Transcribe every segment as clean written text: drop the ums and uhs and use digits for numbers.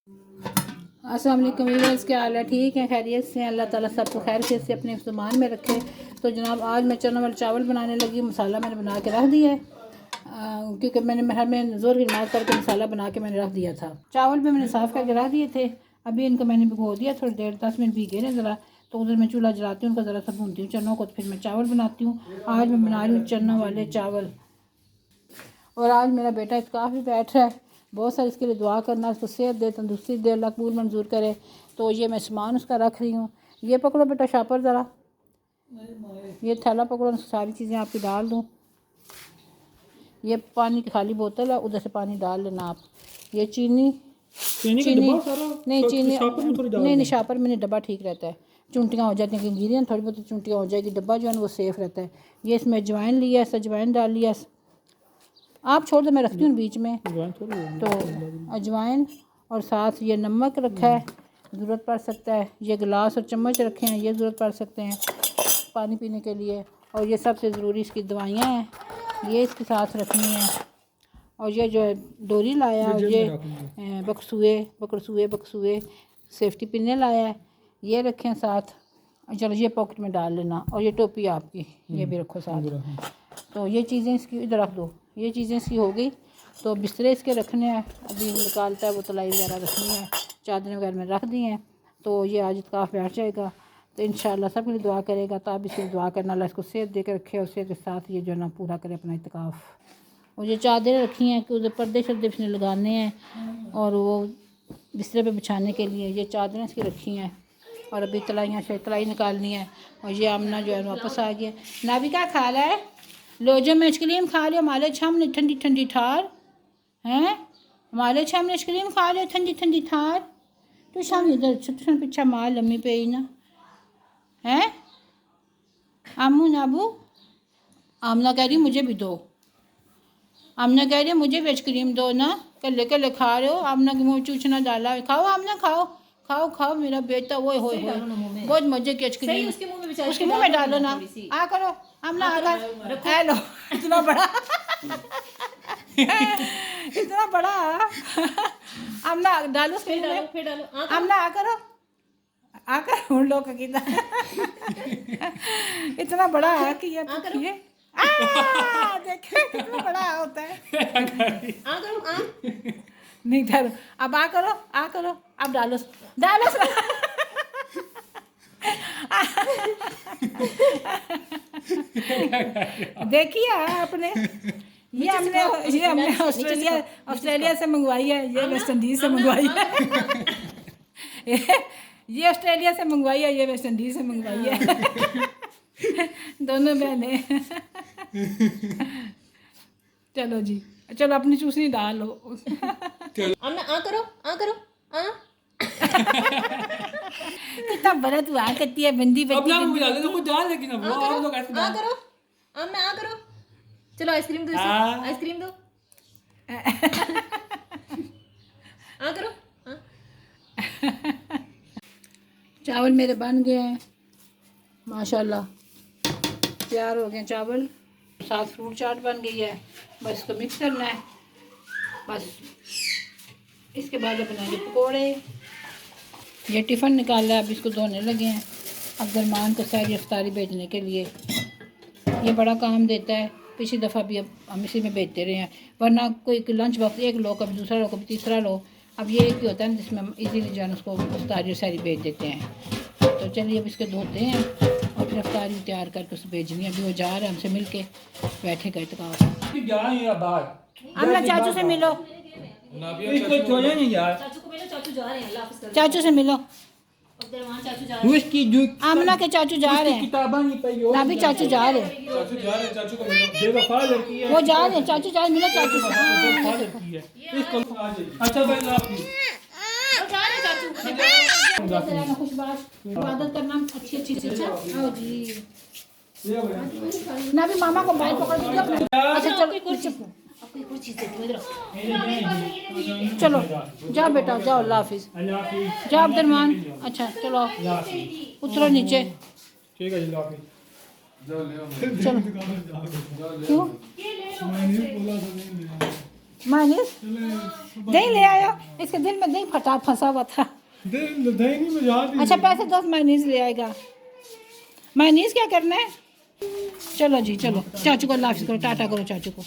अस्सलाम वालेकुम व्यूअर्स, क्या हाल है? ठीक है, खैरियत से। अल्लाह ताला सबको खैर से अपने सामान में रखे। तो जनाब आज मैं चना वाले चावल बनाने लगी। मसाला मैंने बना के रख दिया है क्योंकि मैंने घर में ज़ोर की नमाज़ करके मसाला बना के मैंने रख दिया था। चावल भी मैंने साफ़ करके रख दिए थे। अभी इनको मैंने भिगो दिया थोड़ी देर, 10 मिनट भीगे ना ज़रा। तो उधर मैं चूल्हा जलाती हूँ, उनका ज़रा सा भूनती हूँ चनों को, तो फिर मैं चावल बनाती हूँ। आज मैं बना रही हूँ चना वाले चावल। और आज मेरा बेटा काफ़ी बैठ रहा है, बहुत सारी इसके लिए दुआ करना, उसको सेहत दे, तंदुरुस्ती दे, अल्लाह कबूल मंजूर करे। तो ये मैं सामान उसका रख रही हूँ। ये पकड़ो बेटा शापर ज़रा, ये थैला पकड़ो, सारी चीज़ें आपकी डाल दूँ। ये पानी की खाली बोतल है, उधर से पानी डाल लेना आप। ये चीनी नहीं, चीनी नहीं, शापर में नहीं, डब्बा ठीक रहता है। चुंटियाँ हो जाती हैं, क्योंकि गिरी थोड़ी बहुत चुंटियाँ हो जाएगी, डब्बा जो है वो सेफ़ रहता है। ये इसमें अजवाइन लिया, अजवाइन डाल लिया, आप छोड़ दो, मैं रखती हूँ बीच में। तो अजवाइन और साथ ये नमक रखा है, ज़रूरत पड़ सकता है। ये गिलास और चम्मच रखे हैं, ये ज़रूरत पड़ सकते हैं पानी पीने के लिए। और ये सबसे ज़रूरी इसकी दवाइयाँ हैं, ये इसके साथ रखनी है। और ये जो है डोरी लाया, और ये बक्सुए सेफ्टी पिने लाया है, ये रखें साथ। चलो ये पॉकेट में डाल लेना। और ये टोपी आपकी, ये भी रखो साथ। तो ये चीज़ें इसकी इधर रख दो, ये चीज़ें इसकी हो गई। तो बिस्तरे इसके रखने हैं, अभी निकालता है वो, तलाई वगैरह रखनी है, चादरें वगैरह में रख दी हैं। तो ये आज इत्काफ़ बैठ जाएगा। तो इंशाअल्लाह सब के लिए दुआ करेगा, तो आप इसकी दुआ करना, अल्लाह इसको सेहत दे के रखे और सेहत के साथ ये जो है ना पूरा करे अपना इत्काफ़। और ये चादरें रखी हैं कि उधर पर्दे शर्दे इसने लगाने हैं और वो बिस्तरे पे बिछाने के लिए ये चादरें इसकी रखी हैं। और अभी तलाई निकालनी है। और ये आमना जो है वापस आ गया। नाबिका खा रहा है, लो जो मैं आइसक्रीम खा रही हूँ, हमारे सामने ठंडी ठंडी ठार हैं, हमारे सामने आइसक्रीम खा रहे हो ठंडी ठंडी ठार। तो सामने इधर छुट्टी पीछा मार लम्मी पे ही ना हैं। आमू नाबू, आमना कह रही मुझे भी दो, आमना कह रही है मुझे भी आइसक्रीम दो ना, कल्ले कल्ले खा रहे हो। आमना के मुँह चूचना डाला, खाओ आमना, खाओ खाओ खाओ मेरा बेटा। वो हो बहुत मजे की आइसक्रीम उसके मुँह में डालो ना। आ करो आमना, आ कर हेलो, इतना बड़ा इतना बड़ा आमना डालो उसके मुँह में। आमना आ करो, आकर उन लोग का कितना इतना बड़ा है कि ये देखे कितना बड़ा होता है। आ करो, आ नहीं ठहरो, अब आ करो, आ करो, अब डालो डालो देखिए आपने, ये हमने ऑस्ट्रेलिया से मंगवाई है, ये वेस्ट इंडीज से मंगवाई है। ये ऑस्ट्रेलिया से मंगवाई है, ये वेस्ट इंडीज से मंगवाई है। दोनों बहनें। चलो जी, चलो अपनी चूसनी डालो। आ करो, आ करो, आ कितना बड़ा तू आ करती है, बंदी बंदी आ करो, आ करो, चलो आइसक्रीम दो, आइसक्रीम दो, आ करो। चावल मेरे बन गए हैं माशाल्लाह, तैयार हो गए चावल। साथ फ्रूट चाट बन गई है, बस इसको मिक्स करना है बस। इसके बाद बनाएंगे पकोड़े। ये टिफ़िन निकाला है, अब इसको धोने लगे हैं अब्दुलरहमान को सारी अफ्तारी भेजने के लिए। ये बड़ा काम देता है, पिछली दफ़ा भी अब हम इसी में भेजते रहे हैं, वरना कोई लंच बॉक्स एक लो, कभी दूसरा लो, कभी तीसरा लो। अब ये एक ही होता है जिसमें हम इजीली जो है उसको अफ्तारी सारी भेज देते हैं। तो चलिए अब इसके धोते हैं और फिर अफ्तारी तैयार करके उसे भेजनी है। अभी वो जा रहे हैं, हमसे मिल के बैठेगा इत्काफ़। अम्मा चाचू से मिलो, चाचू से मिलो। आमना के चाचू जा रहे हैं, ना भी चाचू जा रहे हैं, वो जा रहे हैं, चाचू जा रहे, मिलो चाचू से। इबादत करना अच्छी अच्छी चीज़ जी। ना भी मामा को बैठ पकड़ दीजिए। अच्छा चलो चलो जाओ बेटा, जाओ, अल्लाह हाफिज़, जाओ अब्दुलरहमान। अच्छा चलो उतरो नीचे, ठीक है, चलो क्यों मायनीस दही ले आयो, इसके दिल में दही फंसा हुआ था। दही नहीं मजा। अच्छा पैसे दो, मायनीस ले आएगा। मायनीस क्या करना है? चलो जी चलो, चाचू को अल्लाह हाफिज़ करो, टाटा करो चाचू को,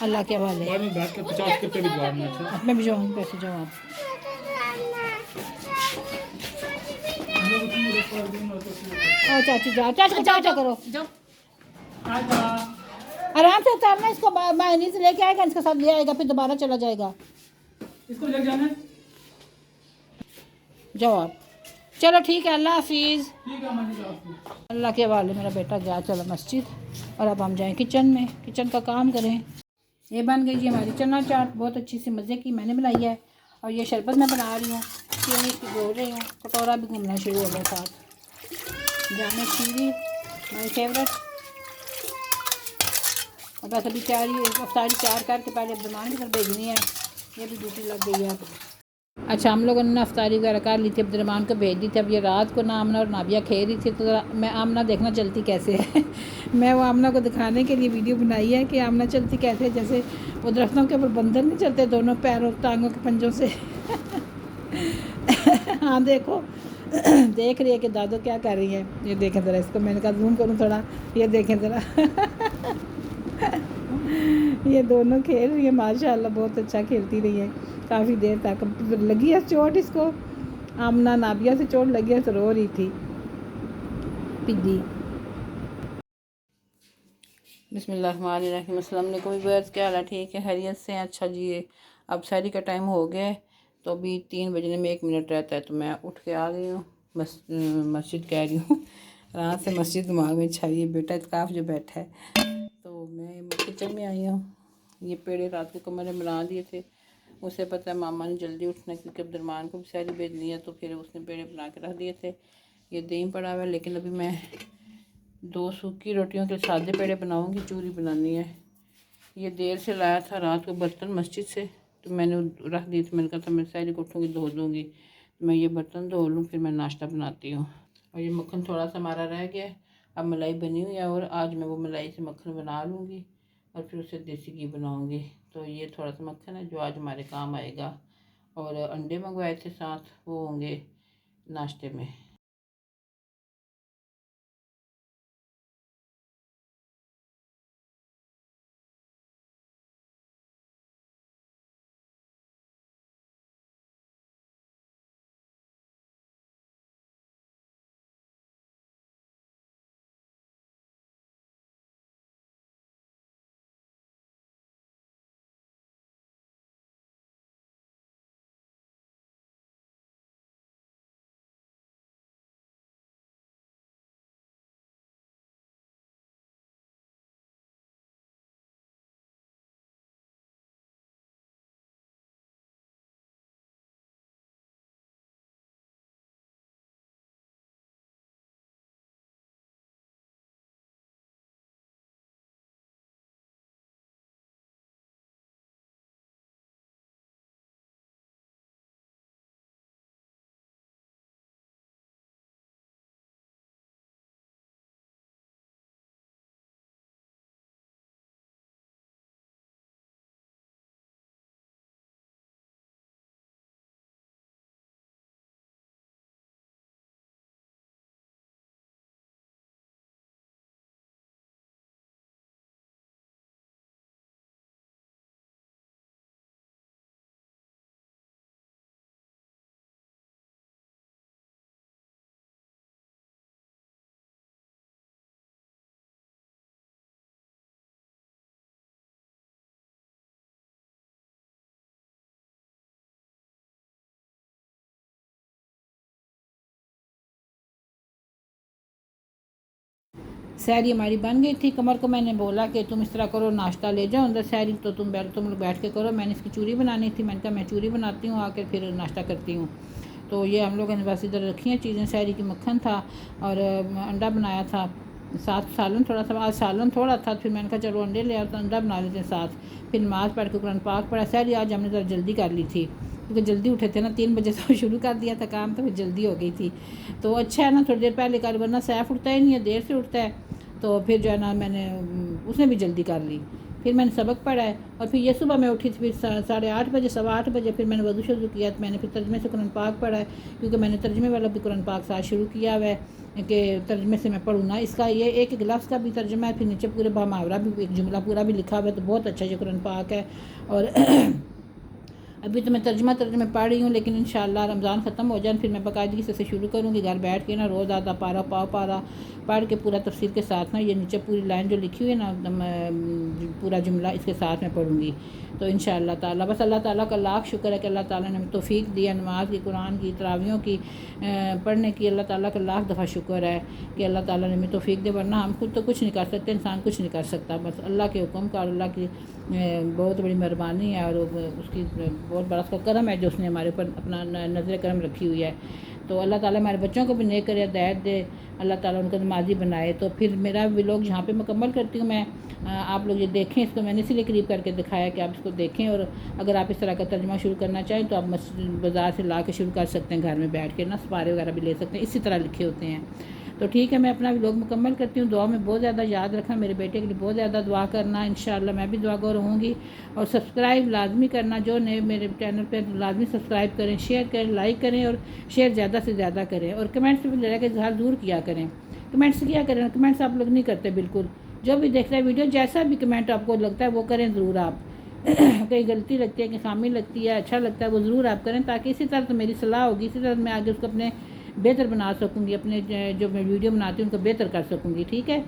अल्लाह के हवाले। बाद में बैठ के 50 रुपये भिजवाना है। मैं भिजवाऊँगी पैसे, जाओ आप। और चाचू जाओ, चाचू को टाटा करो, आराम से उतारना इसको। मायनीस लेके आएगा, इसके साथ ले आएगा, फिर दोबारा चला जाएगा। इसको लेके जाना है। जाओ आप। चलो ठीक है, अल्लाह हाफिज़। ठीक है मानी जाओ। अल्लाह के हवाले। मेरा बेटा गया चलो मस्जिद, और अब हम जाएं किचन में, किचन का काम करें। ये बन गई जी हमारी चना चाट, बहुत अच्छी सी मज़े की मैंने बनाई है। और ये शरबत मैं बना रही हूँ, चीनी की बोल रही हूँ, कटोरा भी घूमना शुरू हो गया साथ। जामे शीरी माई फेवरेट। और बस अभी अफ्तारी तैयार करके पहले अब्दुलरहमान की तरफ भेजनी है, ये भी ड्यूटी लग गई है। अच्छा, हम लोगों ने अफ्तारी वगैरह कर ली थी, अब्दुलरहमान को भेज दी थी। अब ये रात को ना आमना और नाबिया खेल रही थी, तो मैं आमना देखना चलती कैसे है मैं वो आमना को दिखाने के लिए वीडियो बनाई है कि आमना चलती कैसे है, जैसे वो दरख्तों के ऊपर बंदर नहीं चलते दोनों पैरों टांगों के पंजों से हाँ देखो देख रही है कि दादो क्या कर रही है। ये देखें ज़रा इसको, मैंने कहा जूम करूँ थोड़ा, ये देखें ज़रा ये दोनों खेल रही है माशाल्लाह, बहुत अच्छा खेलती रही है काफ़ी देर तक। लगी है चोट इसको, आमना नाबिया से चोट लगी है तो रो रही थी पिद्दी। बिस्मिल्लाहिर्रहमानिर्रहीम, अस्सलाम वालेकुम व्यूअर्स, क्या हाल है? ठीक है, खैरियत से हैं? अच्छा जी, अब सहरी का टाइम हो गया है, तो अभी 3 बजने में 1 मिनट रहता है, तो मैं उठ के आ गई हूँ। मस्जिद कह रही हूँ रात से मस्जिद दिमाग में छाई है, बेटा इत्काफ जो बैठा है, तो मैं किचन में आई हूँ। ये पेड़े रात के कमरे में बना दिए थे, उसे पता है मामा ने जल्दी उठना है क्योंकि अब्दुलरहमान को भी सहरी भेजनी है, तो फिर उसने पेड़े बना के रख दिए थे। ये दही पड़ा हुआ है, लेकिन अभी मैं 2 सूखी रोटियों के सादे पेड़े बनाऊंगी, चूरी बनानी है। ये देर से लाया था रात को बर्तन मस्जिद से, तो मैंने रख दिए थे। मैंने कहा था मैं सहरी को उठूँगी धो दूँगी, तो मैं ये बर्तन धो लूँ, फिर मैं नाश्ता बनाती हूँ। और ये मक्खन थोड़ा सा हमारा रह गया है, अब मलाई बनी हुई है, और आज मैं वो मलाई से मक्खन बना लूँगी और फिर उसे देसी घी बनाऊँगी। तो ये थोड़ा सा मक्खन है जो आज हमारे काम आएगा, और अंडे मंगवाए थे साथ, वो होंगे नाश्ते में। सहरी हमारी बन गई थी। कमर को मैंने बोला कि तुम इस तरह करो, नाश्ता ले जाओ अंदर सहरी, तो तुम लोग बैठ के करो। मैंने इसकी चूरी बनानी थी, मैंने कहा मैं चूरी बनाती हूँ, आकर फिर नाश्ता करती हूँ। तो ये हम लोगों ने बस इधर रखी हैं चीज़ें। सहरी की मक्खन था और अंडा बनाया था, साथ सालन थोड़ा सा, आज सालन थोड़ा था, फिर मैंने कहा चलो अंडे ले आओ तो अंडा बना लेते हैं साथ। फिर नमाज़ पढ़ के कुरान पाक पढ़ा। सहरी आज हमने ज़रा जल्दी कर ली थी क्योंकि जल्दी उठे थे ना, 3 बजे तो शुरू कर दिया था काम, तो फिर जल्दी हो गई थी। तो अच्छा है ना, थोड़ी देर पहले कर, वरना सैफ उठता ही नहीं है, देर से उठता है, तो फिर जो है ना मैंने उसने भी जल्दी कर ली। फिर मैंने सबक पढ़ा है और फिर ये सुबह मैं उठी थी फिर 8:30 बजे 8:15 बजे फिर मैंने वज़ू शुरू किया। तो मैंने फिर तर्जमे से कुरान पाक पढ़ा है, क्योंकि मैंने तर्जमे वाला भी कुरान पाक साथ शुरू किया हुआ है कि तर्जमे से मैं पढ़ूँ ना। इसका ये एक लफ्ज़ का भी तर्जमा है, फिर नीचे पूरे मुहावरा भी, एक जुमला पूरा भी लिखा हुआ है। तो बहुत अच्छा ये कुरान पाक है। और अभी तो मैं तर्जमे पढ़ रही हूँ, लेकिन इंशाअल्लाह रमज़ान ख़त्म हो जाए फिर मैं बाकायदगी से शुरू करूँगी घर बैठ के ना, रोज़ आधा पारा पारा पढ़ के पूरा तफसीर के साथ ना, ये नीचे पूरी लाइन जो लिखी हुई है ना पूरा जुमला इसके साथ मैं पढ़ूँगी। तो इंशाअल्लाह ताला बस अल्लाह ताला का लाख शुक्र है कि अल्लाह ताला ने तौफीक दिया नमाज की, कुरान की, तरावियों की पढ़ने की। अल्लाह ताला का लाख दफ़ा शुक्र है कि अल्लाह ताला ने हमें तौफीक दे, वरना हम खुद तो कुछ नहीं कर सकते, इंसान कुछ नहीं कर सकता। बस अल्लाह के हुक्म का, अल्लाह की बहुत बड़ी मेहरबानी है और उसकी बहुत बड़ा उसका करम है जो उसने हमारे ऊपर अपना नज़र करम रखी हुई है। तो अल्लाह ताला हमारे बच्चों को भी नेक करे, हिदायत दे, अल्लाह ताला उनको नमाजी बनाए। तो फिर मेरा व्लॉग यहाँ पे मुकम्मल करती हूँ मैं। आप लोग ये देखें, इसको मैंने इसीलिए करीब करके दिखाया कि आप इसको देखें। और अगर आप इस तरह का तर्जुमा शुरू करना चाहें तो आप बाज़ार से ला के शुरू कर सकते हैं, घर में बैठ के ना, सपारे वगैरह भी ले सकते हैं, इसी तरह लिखे होते हैं। तो ठीक है, मैं अपना व्लॉग मुकम्मल करती हूँ। दुआ में बहुत ज़्यादा याद रखना, मेरे बेटे के लिए बहुत ज़्यादा दुआ करना, इंशाअल्लाह मैं भी दुआगो रहूँगी। और सब्सक्राइब लाजमी करना, जो नए मेरे चैनल पे लाजमी सब्सक्राइब करें, शेयर करें, लाइक करें और शेयर ज़्यादा से ज़्यादा करें। और कमेंट्स भी लगा के इजहार ज़रूर किया करें। कमेंट्स किया करें, कमेंट्स आप लोग नहीं करते बिल्कुल। जो भी देखता है वीडियो, जैसा भी कमेंट आपको लगता है वो करें ज़रूर आप। कहीं गलती लगती है, कहीं खामी लगती है, अच्छा लगता है, वो ज़रूर आप करें, ताकि इसी तरह तो मेरी सलाह होगी, इसी तरह मैं आगे उसको अपने बेहतर बना सकूँगी, अपने जो मैं वीडियो बनाती हूँ उनको बेहतर कर सकूँगी। ठीक है,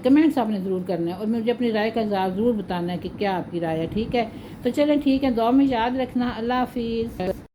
कमेंट्स आपने ज़रूर करना है और मुझे अपनी राय का ज़रूर बताना है कि क्या आपकी राय है। ठीक है, तो चलें, ठीक है, दुआ में याद रखना। अल्लाह हाफिज़।